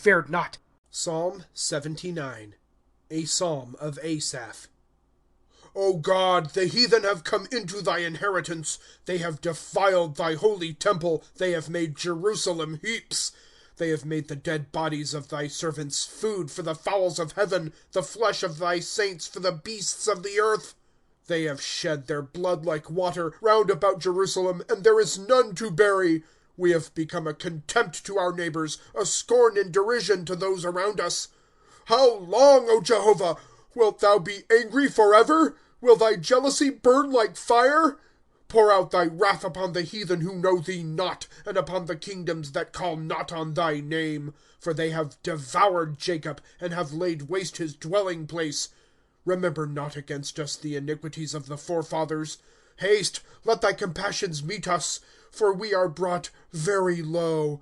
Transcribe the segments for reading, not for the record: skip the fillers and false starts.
fared not. Psalm 79. A psalm of Asaph. O God, the heathen have come into thy inheritance. They have defiled thy holy temple. They have made Jerusalem heaps. They have made the dead bodies of thy servants food for the fowls of heaven, the flesh of thy saints for the beasts of the earth. They have shed their blood like water round about Jerusalem, and there is none to bury. We have become a contempt to our neighbors, a scorn and derision to those around us. How long, O Jehovah? Wilt thou be angry forever? Will thy jealousy burn like fire? Pour out thy wrath upon the heathen who know thee not, and upon the kingdoms that call not on thy name. For they have devoured Jacob, and have laid waste his dwelling place. Remember not against us the iniquities of the forefathers. Haste, let thy compassions meet us, for we are brought very low.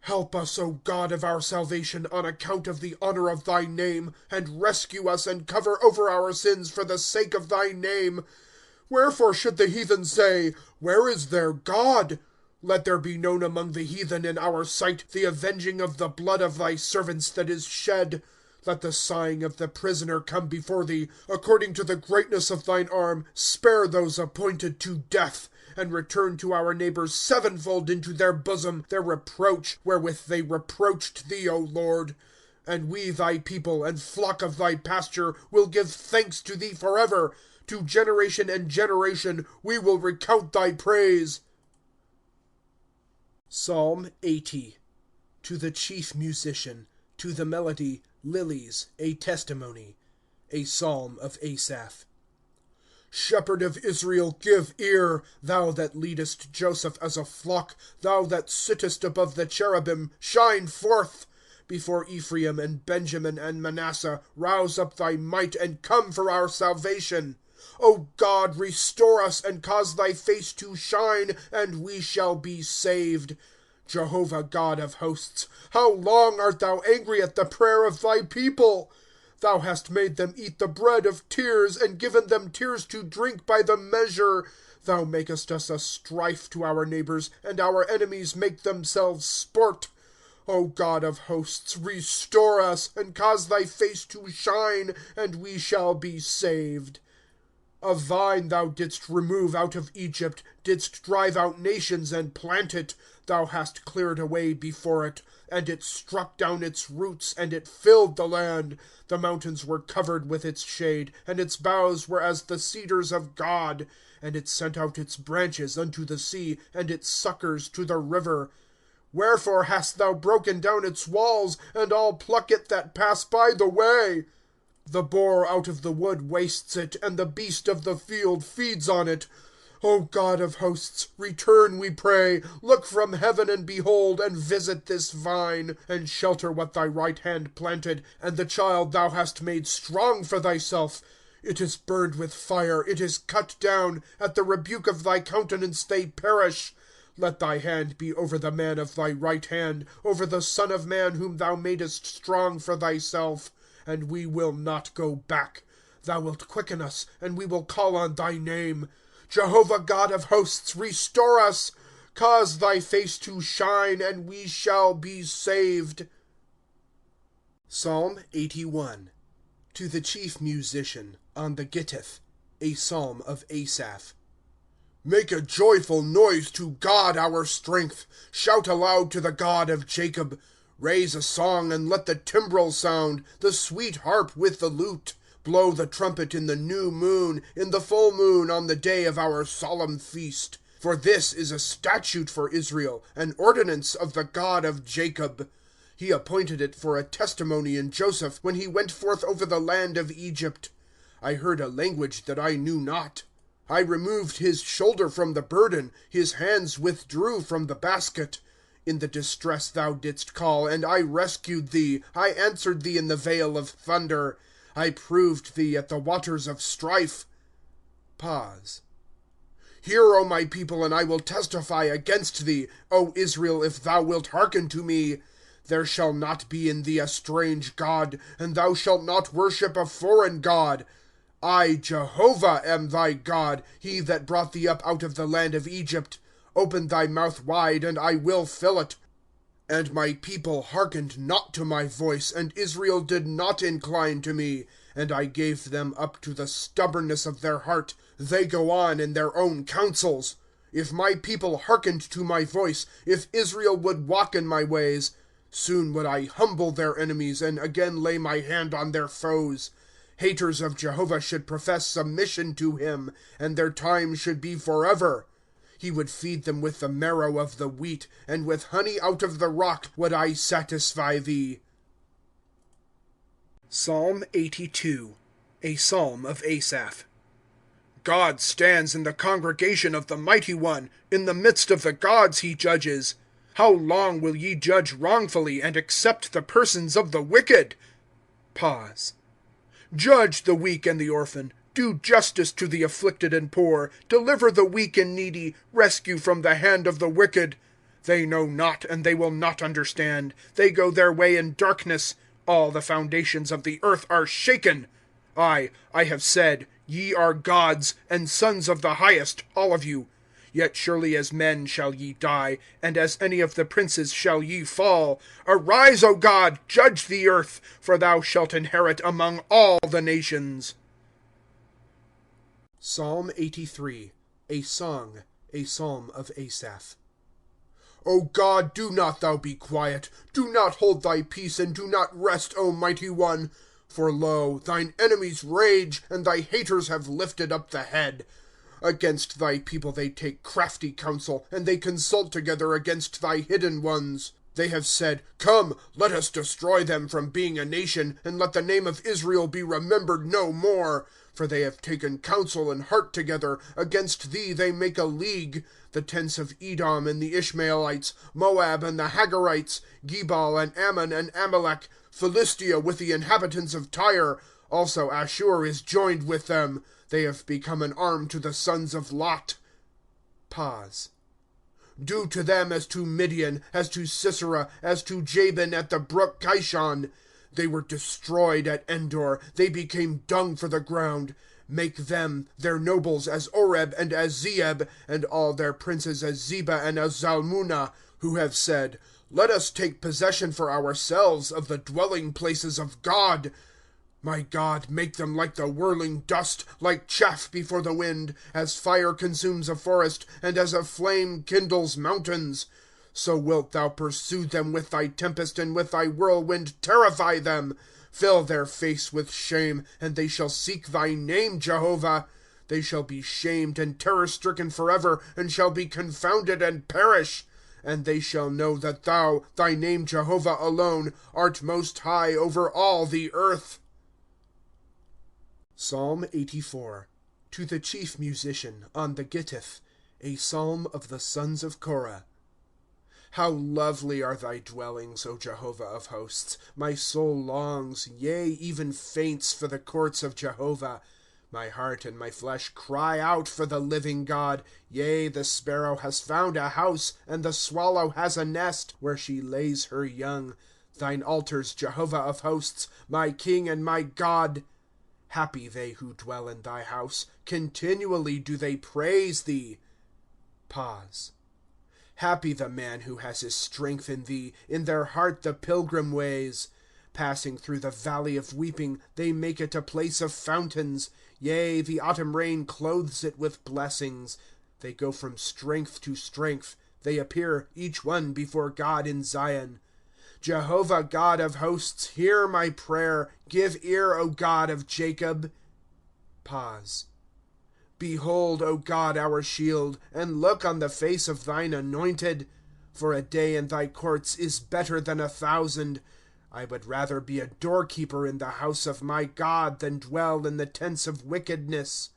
Help us, O God of our salvation, on account of the honor of thy name, and rescue us and cover over our sins for the sake of thy name. Wherefore should the heathen say, where is their God? Let there be known among the heathen in our sight the avenging of the blood of thy servants that is shed. Let the sighing of the prisoner come before thee. According to the greatness of thine arm, spare those appointed to death. And return to our neighbors sevenfold into their bosom their reproach, wherewith they reproached thee, O Lord. And we, thy people, and flock of thy pasture, will give thanks to thee forever. To generation and generation we will recount thy praise. Psalm 80. To the chief musician, to the melody, Lilies, a testimony. A psalm of Asaph. Shepherd of Israel, give ear, thou that leadest Joseph as a flock, thou that sittest above the cherubim, shine forth. Before Ephraim and Benjamin and Manasseh, rouse up thy might, and come for our salvation. O God, restore us, and cause thy face to shine, and we shall be saved. Jehovah God of hosts, how long art thou angry at the prayer of thy people? Thou hast made them eat the bread of tears, and given them tears to drink by the measure. Thou makest us a strife to our neighbors, and our enemies make themselves sport. O God of hosts, restore us, and cause thy face to shine, and we shall be saved. A vine thou didst remove out of Egypt, didst drive out nations and plant it. Thou hast cleared away before it, and it struck down its roots, and it filled the land. The mountains were covered with its shade, and its boughs were as the cedars of God. And it sent out its branches unto the sea, and its suckers to the river. Wherefore hast thou broken down its walls, and all pluck it that pass by the way? The boar out of the wood wastes it, and the beast of the field feeds on it. O God of hosts, return, we pray. Look from heaven, and behold, and visit this vine, and shelter what thy right hand planted, and the child thou hast made strong for thyself. It is burned with fire, it is cut down. At the rebuke of thy countenance they perish. Let thy hand be over the man of thy right hand, over the Son of Man whom thou madest strong for thyself. And we will not go back. Thou wilt quicken us, and we will call on thy name. Jehovah God of hosts, restore us. Cause thy face to shine, and we shall be saved. Psalm 81. To the chief musician, on the Gittith, a psalm of Asaph. Make a joyful noise to God our strength. Shout aloud to the God of Jacob. Raise a song, and let the timbrel sound, the sweet harp with the lute. Blow the trumpet in the new moon, in the full moon, on the day of our solemn feast. For this is a statute for Israel, an ordinance of the God of Jacob. He appointed it for a testimony in Joseph, when he went forth over the land of Egypt. I heard a language that I knew not. I removed his shoulder from the burden, his hands withdrew from the basket. In the distress thou didst call, and I rescued thee. I answered thee in the vale of thunder. I proved thee at the waters of strife. Pause. Hear, O my people, and I will testify against thee. O Israel, if thou wilt hearken to me. There shall not be in thee a strange god, and thou shalt not worship a foreign god. I, Jehovah, am thy God, he that brought thee up out of the land of Egypt. Open thy mouth wide, and I will fill it. And my people hearkened not to my voice, and Israel did not incline to me. And I gave them up to the stubbornness of their heart. They go on in their own counsels. If my people hearkened to my voice, if Israel would walk in my ways, soon would I humble their enemies, and again lay my hand on their foes. Haters of Jehovah should profess submission to him, and their time should be forever. He would feed them with the marrow of the wheat, and with honey out of the rock would I satisfy thee. Psalm 82, a psalm of Asaph. God stands in the congregation of the mighty one. In the midst of the gods he judges. How long will ye judge wrongfully, and accept the persons of the wicked? Pause. Judge the weak and the orphan. Do justice to the afflicted and poor. Deliver the weak and needy. Rescue from the hand of the wicked. They know not, and they will not understand. They go their way in darkness. All the foundations of the earth are shaken. I have said, ye are gods, and sons of the highest, all of you. Yet surely as men shall ye die, and as any of the princes shall ye fall. Arise, O God, judge the earth, for thou shalt inherit among all the nations. Psalm 83, a song, a psalm of Asaph. O God, do not thou be quiet. Do not hold thy peace, and do not rest, O mighty one. For lo, thine enemies rage, and thy haters have lifted up the head. Against thy people they take crafty counsel, and they consult together against thy hidden ones. They have said, Come, let us destroy them from being a nation, and let the name of Israel be remembered no more. For they have taken counsel and heart together. Against thee they make a league. The tents of Edom and the Ishmaelites, Moab and the Hagarites, Gebal and Ammon and Amalek, Philistia with the inhabitants of Tyre. Also Ashur is joined with them. They have become an arm to the sons of Lot. Pause. Do to them as to Midian, as to Sisera, as to Jabin at the brook Kishon. They were destroyed at Endor. They became dung for the ground. Make them, their nobles, as Oreb and as Zeeb, and all their princes as Zebah and as Zalmunna, who have said, Let us take possession for ourselves of the dwelling places of God. My God, make them like the whirling dust, like chaff before the wind, as fire consumes a forest, and as a flame kindles mountains. So wilt thou pursue them with thy tempest, and with thy whirlwind terrify them. Fill their face with shame, and they shall seek thy name, Jehovah. They shall be shamed and terror-stricken forever, and shall be confounded and perish. And they shall know that thou, thy name Jehovah alone, art most high over all the earth. Psalm 84, to the chief musician, on the Gittith, a psalm of the sons of Korah. How lovely are thy dwellings, O Jehovah of hosts! My soul longs, yea, even faints for the courts of Jehovah. My heart and my flesh cry out for the living God. Yea, the sparrow has found a house, and the swallow has a nest, where she lays her young. Thine altars, Jehovah of hosts, my King and my God. Happy they who dwell in thy house. Continually do they praise thee. Pause. Happy the man who has his strength in thee, in their heart the pilgrim ways. Passing through the valley of weeping, they make it a place of fountains. Yea, the autumn rain clothes it with blessings. They go from strength to strength. They appear, each one before God in Zion. Jehovah God of hosts, hear my prayer. Give ear, O God of Jacob. Pause. Behold, O God, our shield, and look on the face of thine anointed. For a day in thy courts is better than 1,000. I would rather be a doorkeeper in the house of my God than dwell in the tents of wickedness.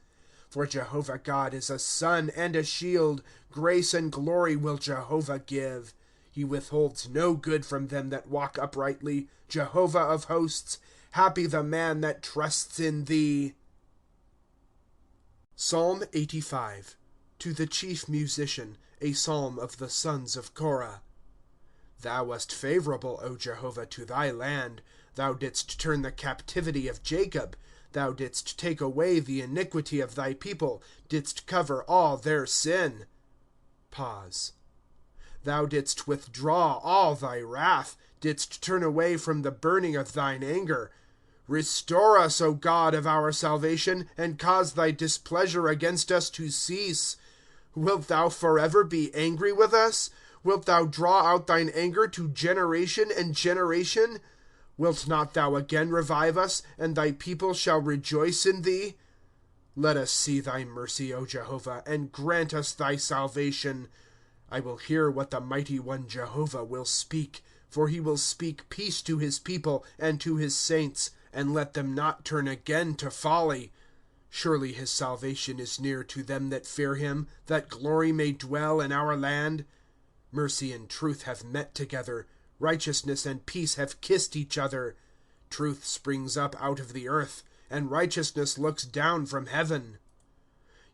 For Jehovah God is a sun and a shield. Grace and glory will Jehovah give. He withholds no good from them that walk uprightly. Jehovah of hosts, happy the man that trusts in thee. Psalm 85, to the chief musician, a psalm of the sons of Korah. Thou wast favorable, O Jehovah, to thy land. Thou didst turn the captivity of Jacob. Thou didst take away the iniquity of thy people, didst cover all their sin. Pause. Thou didst withdraw all thy wrath, didst turn away from the burning of thine anger. Restore us, O God of our salvation, and cause thy displeasure against us to cease. Wilt thou forever be angry with us? Wilt thou draw out thine anger to generation and generation? Wilt not thou again revive us, and thy people shall rejoice in thee? Let us see thy mercy, O Jehovah, and grant us thy salvation. I will hear what the mighty one Jehovah will speak, for he will speak peace to his people and to his saints, and let them not turn again to folly. Surely his salvation is near to them that fear him, that glory may dwell in our land. Mercy and truth have met together. Righteousness and peace have kissed each other. Truth springs up out of the earth, and righteousness looks down from heaven.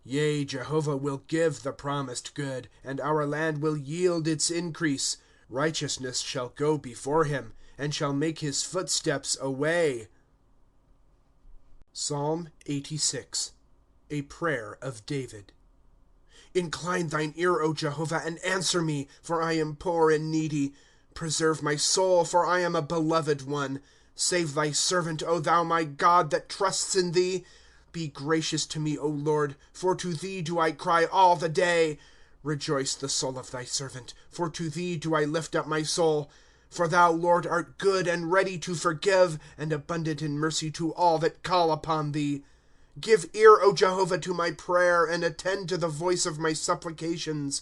Yea, Jehovah will give the promised good, and our land will yield its increase. Righteousness shall go before him, and shall make his footsteps a way. Psalm 86. A prayer of David. Incline thine ear, O Jehovah, and answer me, for I am poor and needy. Preserve my soul, for I am a beloved one. Save thy servant, O thou my God, that trusts in thee. Be gracious to me, O Lord, for to thee do I cry all the day. Rejoice the soul of thy servant, for to thee do I lift up my soul. For thou, Lord, art good and ready to forgive, and abundant in mercy to all that call upon thee. Give ear, O Jehovah, to my prayer, and attend to the voice of my supplications.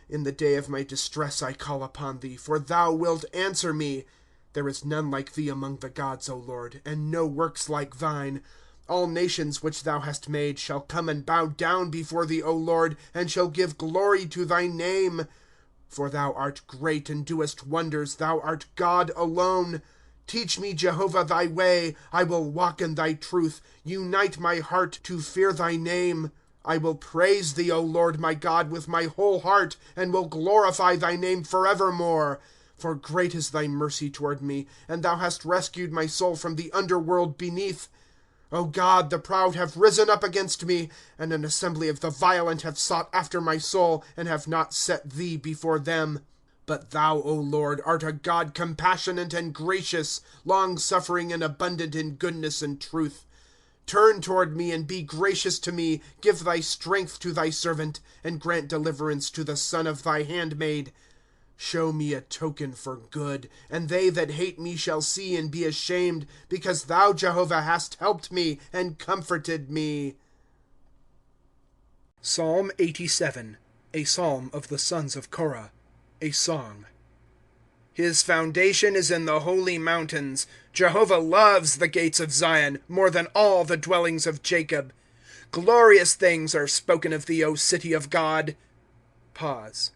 In the day of my distress I call upon thee, for thou wilt answer me. There is none like thee among the gods, O Lord, and no works like thine. All nations which thou hast made shall come and bow down before thee, O Lord, and shall give glory to thy name. For thou art great and doest wonders, thou art God alone. Teach me, Jehovah, thy way. I will walk in thy truth. Unite my heart to fear thy name. I will praise thee, O Lord my God, with my whole heart, and will glorify thy name forevermore. For great is thy mercy toward me, and thou hast rescued my soul from the underworld beneath. O God, the proud have risen up against me, and an assembly of the violent have sought after my soul, and have not set thee before them. But thou, O Lord, art a God compassionate and gracious, long-suffering and abundant in goodness and truth. Turn toward me and be gracious to me. Give thy strength to thy servant, and grant deliverance to the son of thy handmaid. Show me a token for good, and they that hate me shall see and be ashamed, because thou, Jehovah, hast helped me and comforted me. Psalm 87. A psalm of the sons of Korah. A song. His foundation is in the holy mountains. Jehovah loves the gates of Zion more than all the dwellings of Jacob. Glorious things are spoken of thee, O city of God. Pause.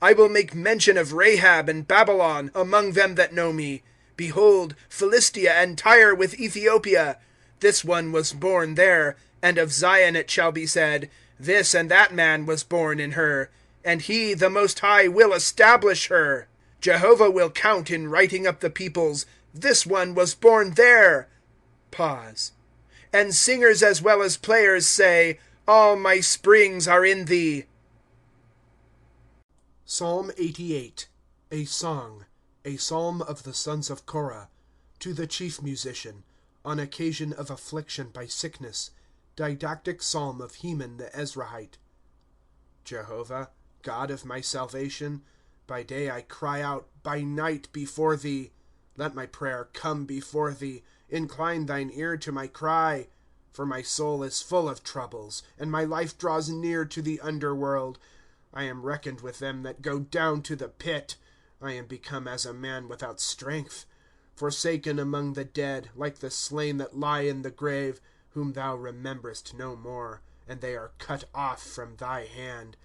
I will make mention of Rahab and Babylon among them that know me. Behold, Philistia and Tyre with Ethiopia. This one was born there, and of Zion it shall be said, this and that man was born in her. And he, the Most High, will establish her. Jehovah will count in writing up the peoples. This one was born there. Pause. And singers as well as players say, all my springs are in thee. Psalm 88. A song. A psalm of the sons of Korah. To the chief musician, on occasion of affliction by sickness. Didactic psalm of Heman the Ezrahite. Jehovah, God of my salvation, by day I cry out, by night before thee. Let my prayer come before thee. Incline thine ear to my cry. For my soul is full of troubles, and my life draws near to the underworld. I am reckoned with them that go down to the pit. I am become as a man without strength. Forsaken among the dead, like the slain that lie in the grave, whom thou rememberest no more, and they are cut off from thy hand.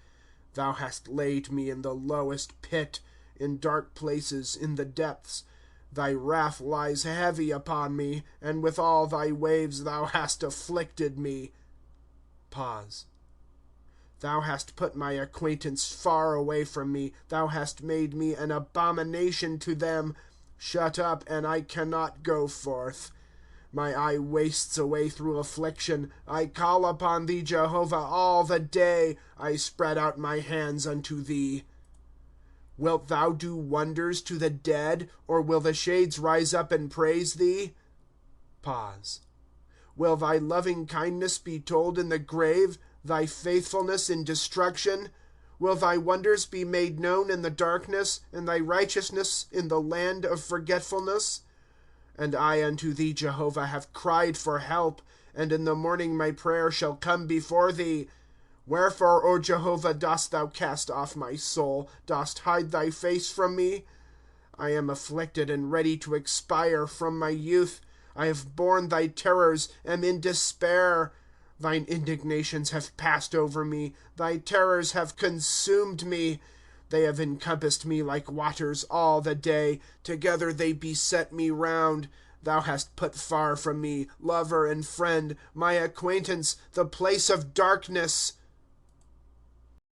Thou hast laid me in the lowest pit, in dark places, in the depths. Thy wrath lies heavy upon me, and with all thy waves thou hast afflicted me. Pause. Thou hast put my acquaintance far away from me. Thou hast made me an abomination to them. Shut up, and I cannot go forth. My eye wastes away through affliction. I call upon thee, Jehovah, all the day. I spread out my hands unto thee. Wilt thou do wonders to the dead, or will the shades rise up and praise thee? Pause. Will thy loving kindness be told in the grave, thy faithfulness in destruction? Will thy wonders be made known in the darkness, and thy righteousness in the land of forgetfulness? And I unto thee, Jehovah, have cried for help, and in the morning my prayer shall come before thee. Wherefore, O Jehovah, dost thou cast off my soul, dost hide thy face from me? I am afflicted and ready to expire from my youth. I have borne thy terrors, am in despair. Thine indignations have passed over me, thy terrors have consumed me. They have encompassed me like waters all the day. Together they beset me round. Thou hast put far from me lover and friend, my acquaintance, the place of darkness.